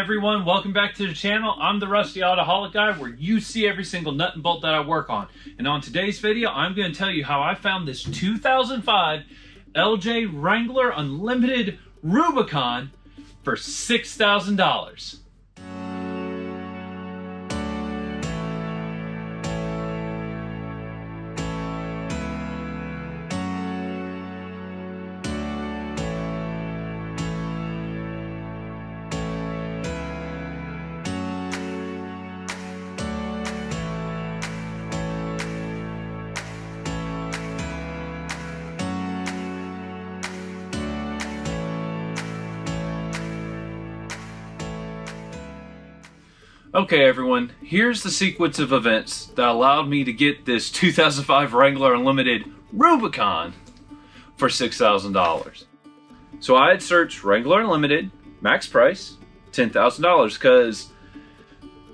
everyone, welcome back to the channel. I'm the Rusty Autoholic guy, where you see every single nut and bolt that I work on. And on today's video, I'm going to tell you how I found this 2005 LJ Wrangler Unlimited Rubicon for $6,000. Okay everyone, here's the sequence of events that allowed me to get this 2005 Wrangler Unlimited Rubicon for $6,000. So I had searched Wrangler Unlimited, max price, $10,000, because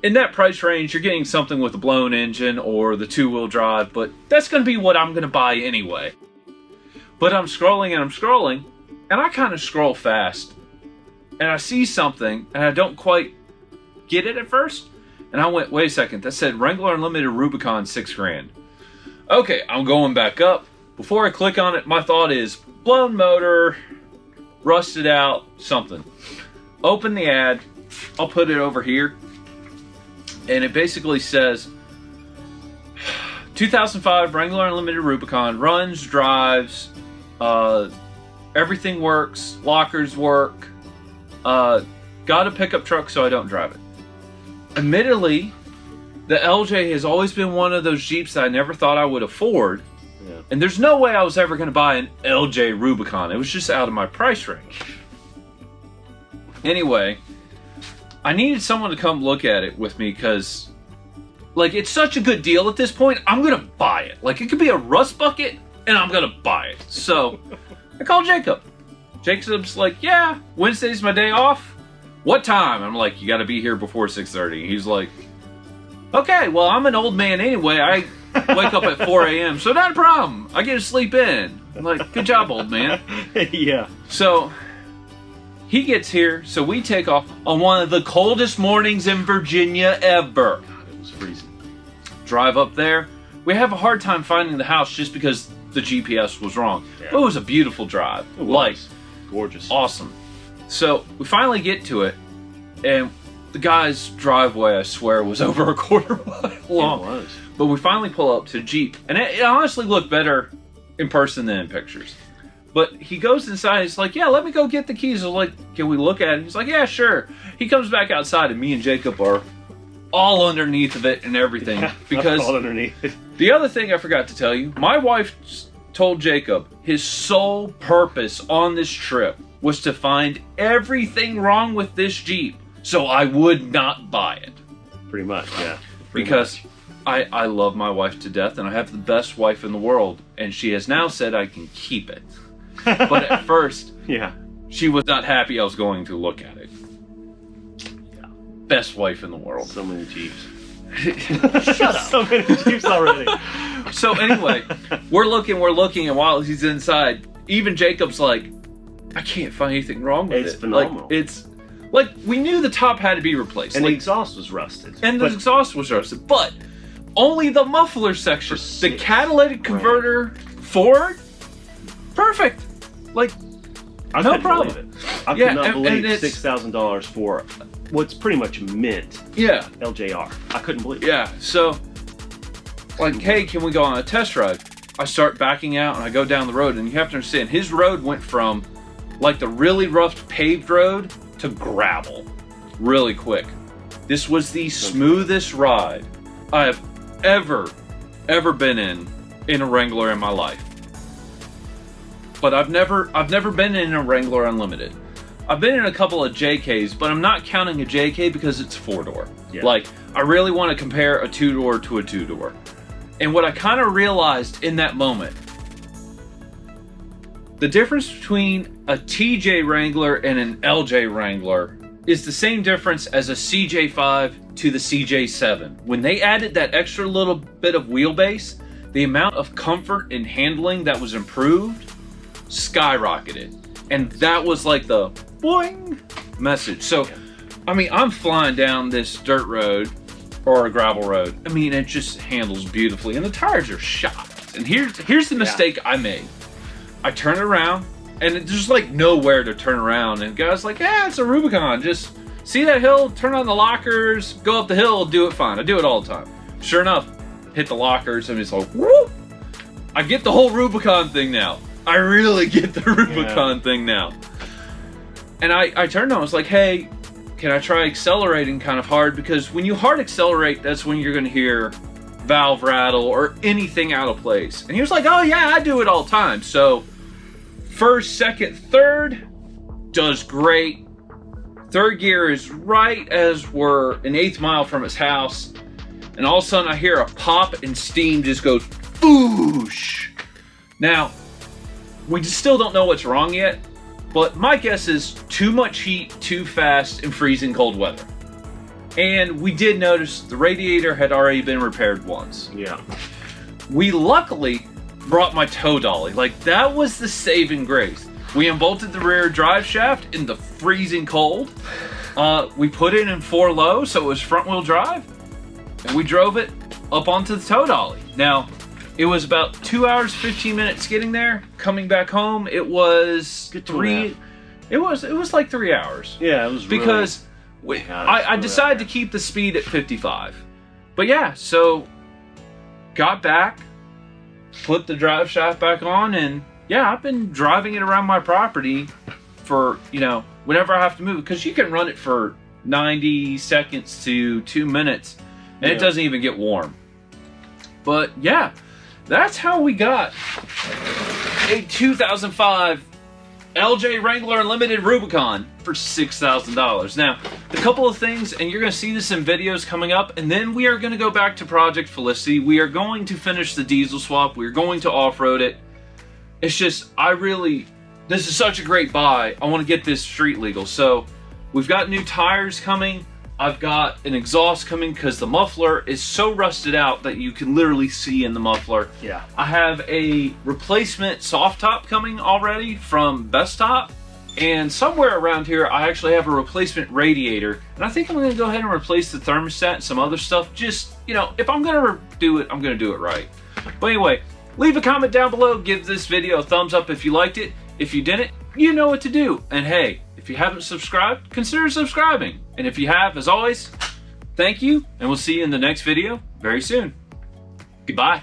in that price range you're getting something with a blown engine or the two-wheel drive, but that's going to be what I'm going to buy anyway. But I'm scrolling and I kind of scroll fast, and I see something and I don't quite get it at first, and I went, wait a second, that said Wrangler Unlimited Rubicon, $6,000. Okay, I'm going back up. Before I click on it, my thought is blown motor, rusted out, something. Open the ad, I'll put it over here, and it basically says 2005 Wrangler Unlimited Rubicon, runs, drives, everything works, lockers work, got a pickup truck so I don't drive it. Admittedly, the LJ has always been one of those Jeeps that I never thought I would afford. Yeah. And there's no way I was ever going to buy an LJ Rubicon. It was just out of my price range. Anyway, I needed someone to come look at it with me because, like, it's such a good deal at this point, I'm going to buy it. Like, it could be a rust bucket, and I'm going to buy it. So, I called Jacob. Jacob's like, yeah, Wednesday's my day off. What time? I'm like, you got to be here before 6:30. He's like, okay, well, I'm an old man anyway. I wake up at 4 a.m., so not a problem. I get to sleep in. I'm like, good job, old man. Yeah. So he gets here, so we take off on one of the coldest mornings in Virginia ever. God, it was freezing. Drive up there. We have a hard time finding the house just because the GPS was wrong. Yeah. But it was a beautiful drive. It was. Like, gorgeous. Awesome. So we finally get to it, and the guy's driveway, I swear, was over a quarter mile long. It was. But we finally pull up to the Jeep, and it honestly looked better in person than in pictures. But he goes inside, and he's like, yeah, let me go get the keys. I was like, can we look at it? He's like, yeah, sure. He comes back outside, and me and Jacob are all underneath of it and everything. Because all underneath it. The other thing I forgot to tell you, my wife told Jacob his sole purpose on this trip was to find everything wrong with this Jeep so I would not buy it. Pretty much, yeah. Because I love my wife to death, and I have the best wife in the world, and she has now said I can keep it. But at first, yeah, she was not happy I was going to look at it. Yeah. Best wife in the world. So many Jeeps. Shut up. So many Jeeps already. So anyway, we're looking, and while he's inside, even Jacob's like, I can't find anything wrong with it. It's phenomenal. Like, it's like, we knew the top had to be replaced. And like, the exhaust was rusted. And the exhaust was rusted. But only the muffler section, the catalytic converter forward, perfect. Like, no problem. Believe it. I could not believe $6,000 for what's pretty much mint. Yeah. LJR. I couldn't believe it. Yeah. So, like, hey, can we go on a test drive? I start backing out and I go down the road, and you have to understand, his road went from like the really rough paved road to gravel really quick. This was the smoothest ride I have ever been in a Wrangler in my life. But I've never been in a Wrangler Unlimited. I've been in a couple of JKs, but I'm not counting a JK because it's 4-door. Yeah. Like, I really want to compare a 2-door to a 2-door. And what I kind of realized in that moment, the difference between a TJ Wrangler and an LJ Wrangler is the same difference as a CJ5 to the CJ7. When they added that extra little bit of wheelbase, the amount of comfort and handling that was improved skyrocketed. And that was like the boing message. So I mean, I'm flying down this dirt road or a gravel road. I mean, it just handles beautifully, and the tires are shot. And here's the mistake I made. I turn around, and there's like nowhere to turn around. And the guy's like, "Yeah, it's a Rubicon. Just see that hill, turn on the lockers, go up the hill, do it fine." I do it all the time. Sure enough, hit the lockers, and it's like, whoop! I get the whole Rubicon thing now. I really get the Rubicon thing now. And I turned on, I was like, "Hey, can I try accelerating kind of hard?" Because when you hard accelerate, that's when you're going to hear valve rattle or anything out of place. And he was like, "Oh yeah, I do it all the time." So first, second, third does great. Third gear is right as we're an 1/8 mile from his house. And all of a sudden I hear a pop and steam just goes boosh. Now, we just still don't know what's wrong yet. But my guess is too much heat, too fast, and freezing cold weather. And we did notice the radiator had already been repaired once. Yeah. We luckily brought my tow dolly. Like, that was the saving grace. We unbolted the rear drive shaft in the freezing cold. We put it in 4 low, so it was front wheel drive. And we drove it up onto the tow dolly. Now, it was about 2 hours, 15 minutes getting there. Coming back home, it was It was like 3 hours. Yeah, it was because I decided to keep the speed at 55. But yeah, so got back, put the drive shaft back on, and yeah, I've been driving it around my property for, you know, whenever I have to move, because you can run it for 90 seconds to 2 minutes, and it doesn't even get warm. But yeah, that's how we got a 2005 LJ Wrangler Unlimited Rubicon for $6,000. Now, a couple of things, and you're going to see this in videos coming up, and then we are going to go back to Project Felicity. We are going to finish the diesel swap. We're going to off-road it. It's just, this is such a great buy. I want to get this street legal. So, we've got new tires coming. I've got an exhaust coming because the muffler is so rusted out that you can literally see in the muffler. Yeah. I have a replacement soft top coming already from Best Top. And somewhere around here, I actually have a replacement radiator. And I think I'm going to go ahead and replace the thermostat and some other stuff. Just, you know, if I'm going to do it, I'm going to do it right. But anyway, leave a comment down below. Give this video a thumbs up if you liked it. If you didn't, you know what to do. And hey, if you haven't subscribed, consider subscribing. And if you have, as always, thank you, and we'll see you in the next video very soon. Goodbye.